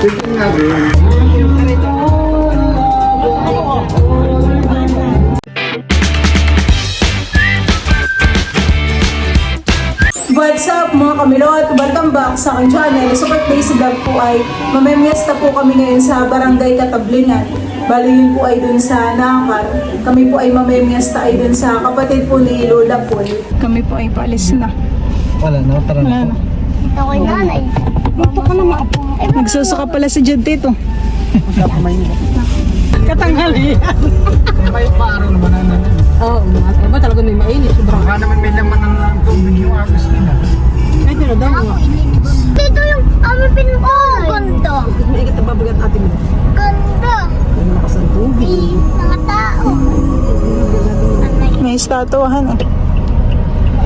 Tingnan natin. What's up mga kamilot? Welcome back sa aking channel. Sa birthday si Vlog po ay mamemiesta po kami ngayon sa Barangay Katablingan. Bali yun po ay dun sa Nakar. Kami po ay mamemiesta ay dun sa kapatid po ni Lola Paul. Kami po ay paalis na. Wala na, tara na. Ito kay nanay. Dito ka na maapo. Nagsusuka pala si Jud dito. Katanggali. May paro naman na naman. Oo, ba talaga may mainit. Sobrang. Baka naman may laman ng tubig yung agos nila. Ay, tira daw. Dito yung aming pinag- Oh, ganda. May ikat na babagat natin. Ganda. May malakas ang tubig. Mga tao. May estatuahan eh.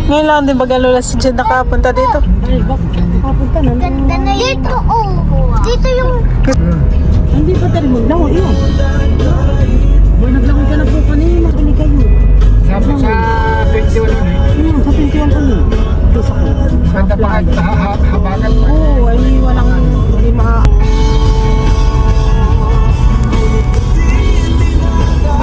Ngayon lang din baga Lola si Jud nakapunta dito. Ay, bak. Nakapunta na. Ganda na dito, oh. Dito yung... Hindi pa tayo maglangon. Iyon. Naglangon ka na po kanina. Makinig kayo. Sa 21 yun eh. Sa 21 ano? Doon sa ko. Ganda pa habagan pa. Oo, ay walang... Hindi maka...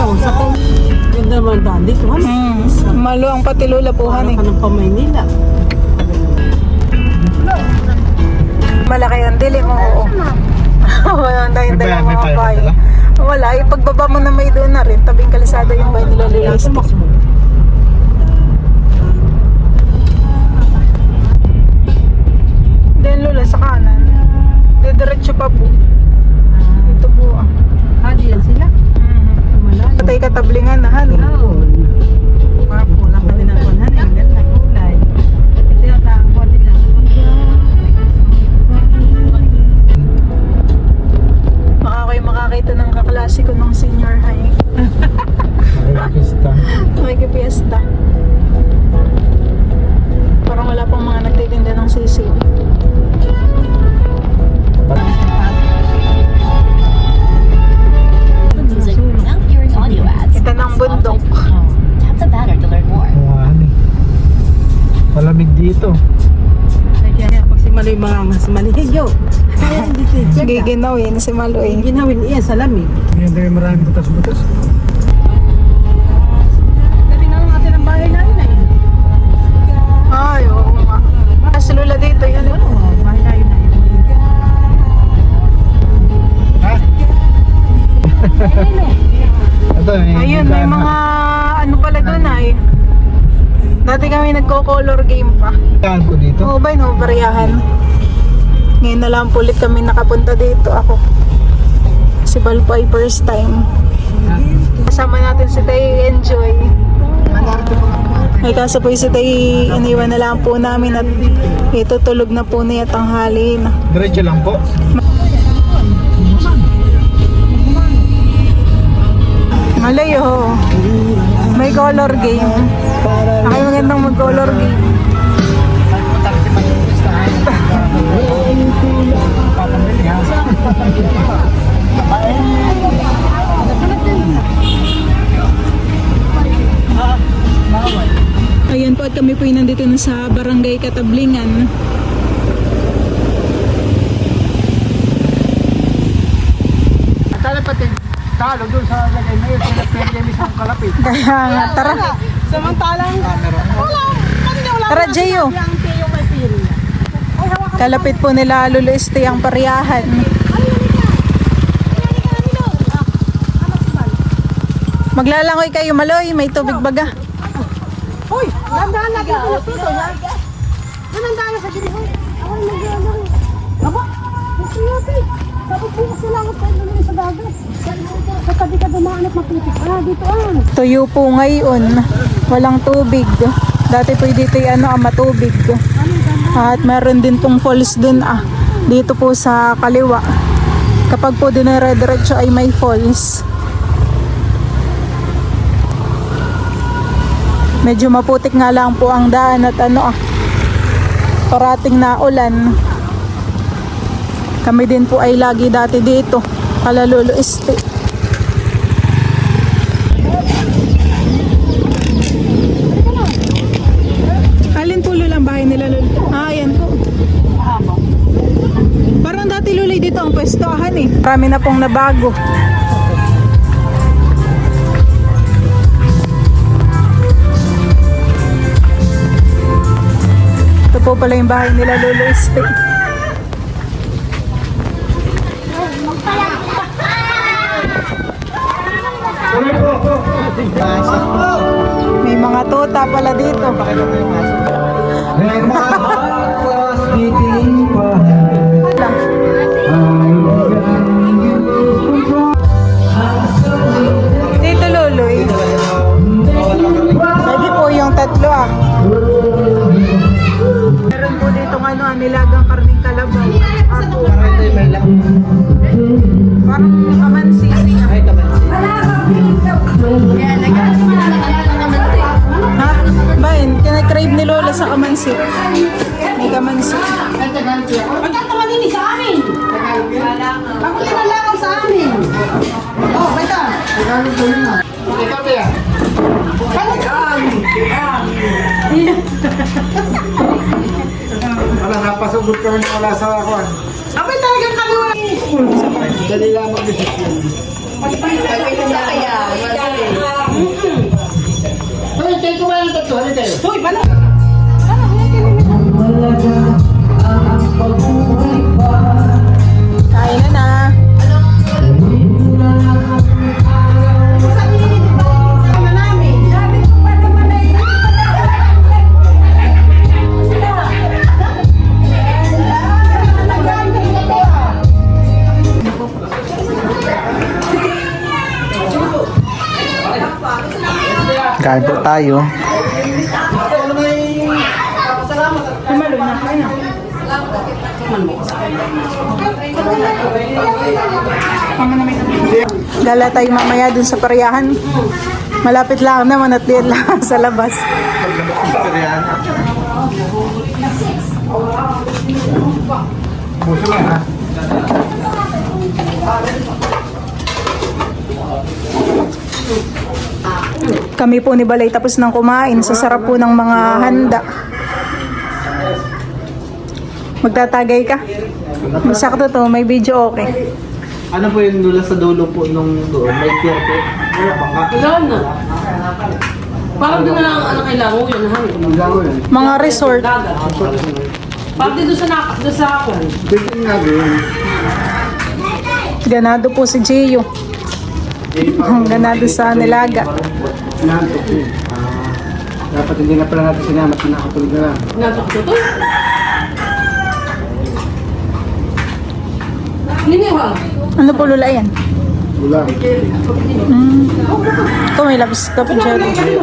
Oo, sa ko. Ganda naman daan dito. Malo ang pati Lola Puhan eh. Parang ka ng Pamaynila. Malaki ang dilim, oo. Wala ang dahil ng mga bahay. Wala, yung pagbaba mo na may doon na rin. Tabing kalisada yung bahay nila Lilas. Then Lola sa kanan. Didiretso pa po. Ito po ah. Diyan sila? Malayo. Patay Katablingan na han. Oo. Papo, lang ka din ang kunhan. Ang ganda kulay. Ito yung taang ko nila. Baka kayo makakita ng kaklase ko ng senior high. Makikista. Makikipiesta. Parang wala pang mga nagtitinda ng sisig. Now hearing audio ads. Ito ng bundok. Tap the banner to learn more. Buwan eh. Palamig dito. Kaya pag si Maloy mangangas, malihiyo. Kaya hindi siya. Giginawin si Maloy. Ginawin iyan sa lamig. Ngayon tayo maraming butas-butas. Dali na lang natin ang bahay namin na yun. Ay, oo nga. Si Lola dito, yan. Oo, bahay namin na yun. Ha? Ito, Ayun, may mga ano pala doon ay. Dati kami nagko-color game pa. Saan ko dito? Oo ba, no? Bariyahan. Ngayon na lang po ulit kami nakapunta dito. Ako. Si Balpo ay first time. Kasama natin si Tay Enjoy. Ay kaso po si Tay iniwan na lang po namin at itutulog na po niya tanghali na. Diretso lang po. Malayo. May color game. Ay magandang mag-color game. Ayan po at kami po ay nandito na sa Barangay Katablingan. Akala pati talo doon sa lagay na yun. Pinapirya mismo kalapit. Kaya nga, tara. Samantalang, wala. Tara, Jeyo. Ang tiyo kay Piri. Ay, hawakan. Kalapit po nila Lolo Este ang pariyahan. Maglalangoy kayo, Maloy. May tubig baga. Hoy, dandahan natin ito na pito. Dandahan na sa gini. Hoy, ako na naglalaro. Aba, kasi natin. Dapat bukas na lang tayo naman sa dagat. Sa tabi ka dumaan at mapitik. Dito an. Tuyo po ngayon. Walang tubig. Dati po dito yung matubig. At meron din pong falls dun dito po sa kaliwa. Kapag po dinire-diretso ay may falls. Medyo maputik nga lang po ang daan at parating na ulan. Kami din po ay lagi dati dito. Kala Lolo Este. Alin po Lola ang bahay nila Lola? Ayan po. Parang dati Lola dito ang pwesto Marami na pong nabago. Ito po pala yung bahay nila Lolo Este. May mga tuta pala dito. Dito Loloy. Lagi po yung tatlo ah. Meron po dito nilagang karning kalabaw. Ako. Parang kamansisi na. Ha? Bain, kinakrave ni Lola sa kamansi. May kamansi. Magkatawa din sa amin. Ako tinalakan sa amin. Oh, baita. Ikaw ba yan? Wala, napasugod kami na wala sa akuan. Abay talagang kaliwa. Dali lang mag-desisyon. Hoy, take ko ba yung tatlo? Halika kayo. Hoy, bala. Kain na na. Kain po tayo. Gala tayo mamaya dun sa paryahan. Malapit lang naman at liyan lang sa labas. Puso lang ha. Kami po ni Balay tapos nang kumain. Sa sarap po ng mga handa. Magtatagay ka? Sakto to, may video okay. Ano po yung nula sa dulo po nung doon? May pier po. Wala na. Parang doon na lang ang kailangan ko yun. hangin. Mga resort. Dagat. Parang doon sa ako. Dito nga din. Ganado po si Gio. Ganado sa nilaga. Nantok eh. Dapat hindi na pala natin sinama at nakatulog na lang. Natok ko to. Niniwag. Ano po lula yan? Wala. Ito may labis ka pa dyan. Hindi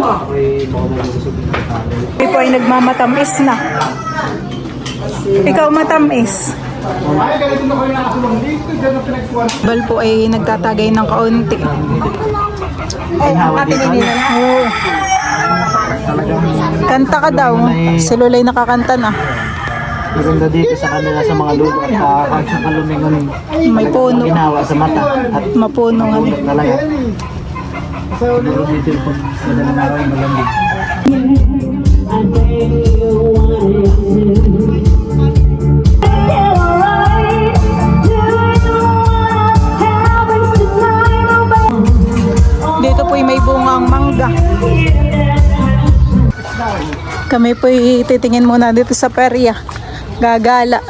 po ay nagmamatamis na. Ikaw matamis. Ay, ganito na kayo nakasulong dito. Diyan na pinagkuhan. Bal po ay nagtatagay ng kaunti. Ay, hawa dito. Oo. Kanta ka daw. Si Lulay nakakanta na. Maganda dito sa kanila sa mga lugar at kahit sa kalumingon. May puno. Ginawa sa mata at Mapuno nga. talaga. Siguro dito yung pag madalang araw yung malamig. Dito po may bungang mangga. Kami po titingin muna dito sa perya. Gagala.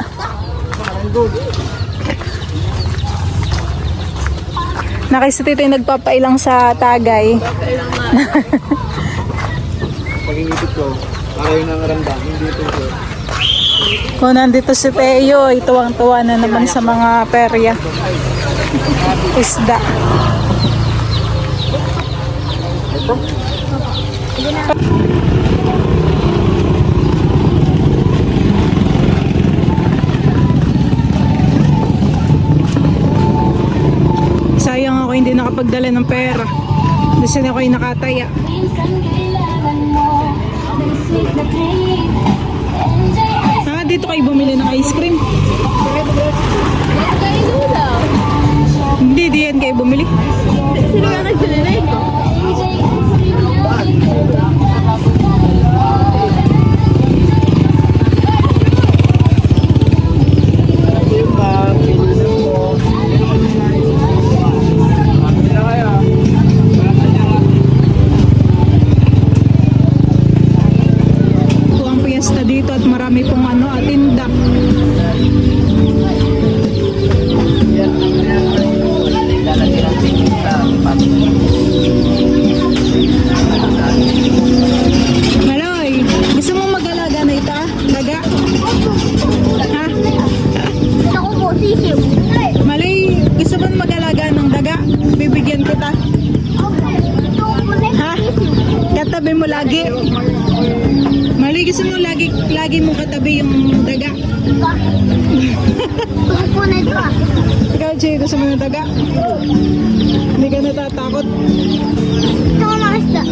Nakisa dito yung nagpapailang sa tagay. Pag-iipit ko, ayaw nang ramdam. Hindi ito ko. Kung nandito si Teo, tuwang-tuwa na naman sa mga perya. Isda. Sayang ako hindi nakapagdala ng pera. Kasi ako ay nakataya. Dito kayo bumili ng ice cream? Hindi, diyan kayo bumili. Sino nga nagsili na ito? marami pong tinda. Lalagyan ng tingin sa pato. Maloy, gusto mo mag-alaga na ito? Daga? Ha? Ako po, sisiw. Maloy, gusto mo mag-alaga ng daga? Bibigyan kita. Ha? Katabi mo lagi. Maloy, gusto mo lagi mo katabi yung daga? Gusto po na ito ah. Ikaw, Jay, gusto mo ng daga? Hindi ka natatakot? Ito ko mga isda.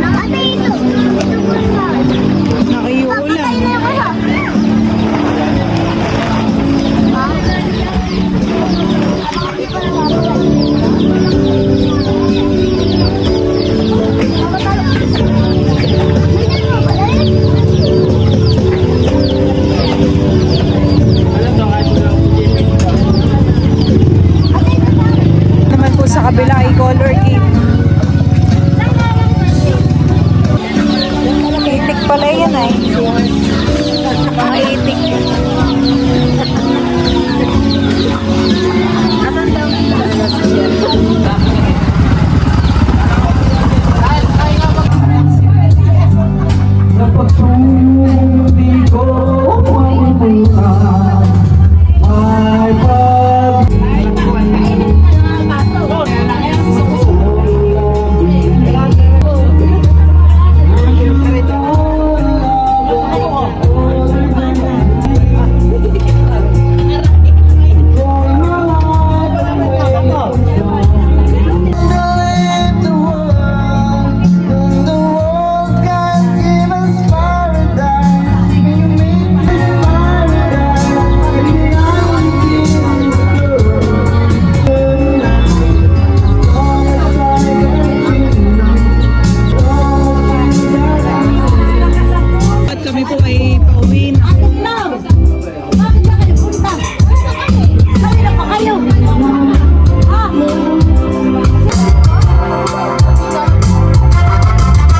Ate, ito. Ito po na. Nakiyuulan. Papatay na ako ha. Naman po sa kabila ay color game. Itik pala yan ay. Mga itik. At kami po ay pauwi na. Bakit ba kayo punta? Kanina pa kayo.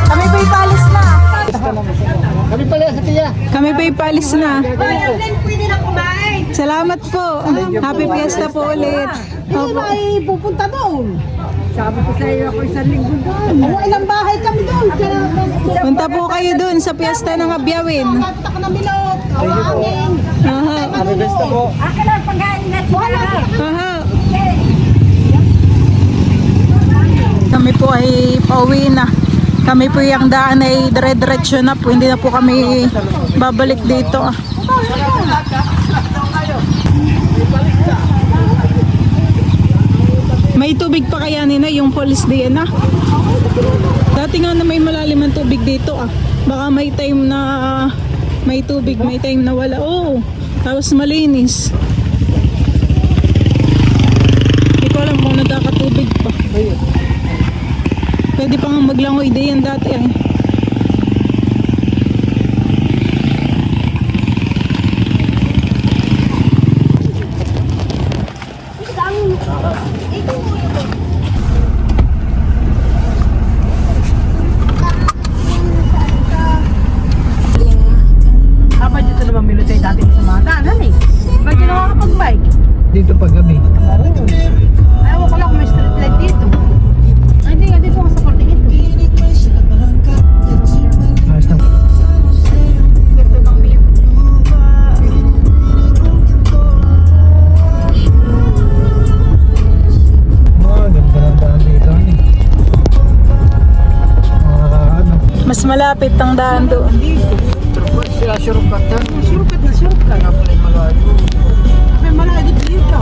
Kami po ipalis na. Kami pala sa tiya. Kami po ipalis na. Pwede na kumain. Salamat po. Happy Fiesta po ulit. Opo. Ay, pupunta doon. Sabi ko sa iyo ako isang linggo doon. Oo, ilang bahay kami doon. Punta po kayo dun sa Fiesta ng Abyawin. Kanta ka na milot. Awangin. Aha. Happy Fiesta po. Akin lang pagkain na sila. Aha. Kami po ay pauwi na. Kami po yung daan ay dire-diretso na po. Hindi na po kami babalik dito. May tubig pa kaya nina yung police diyan ah. Dati nga na may malalim ang tubig dito ah. Baka may time na may tubig, may time na wala. Oo. Tapos malinis. Hindi ko alam kung nagkakatubig pa. Pwede pa nga maglangoy diyan dati ah. Dapat dito naman milotay dati sa mga daanan eh. Ba't yun nakakapag-bike? Dito pag gabi. Ayaw ko lang kung may street light dito. Ay, hindi nga dito nga sa korting ito. Ayos na. Dito ng view. Ganda ng daan dito. Mas malapit ang daan doon. Trupot siya, shortcut na. Surupit na surupit. Kaya pala yung malayo. May malayo dito.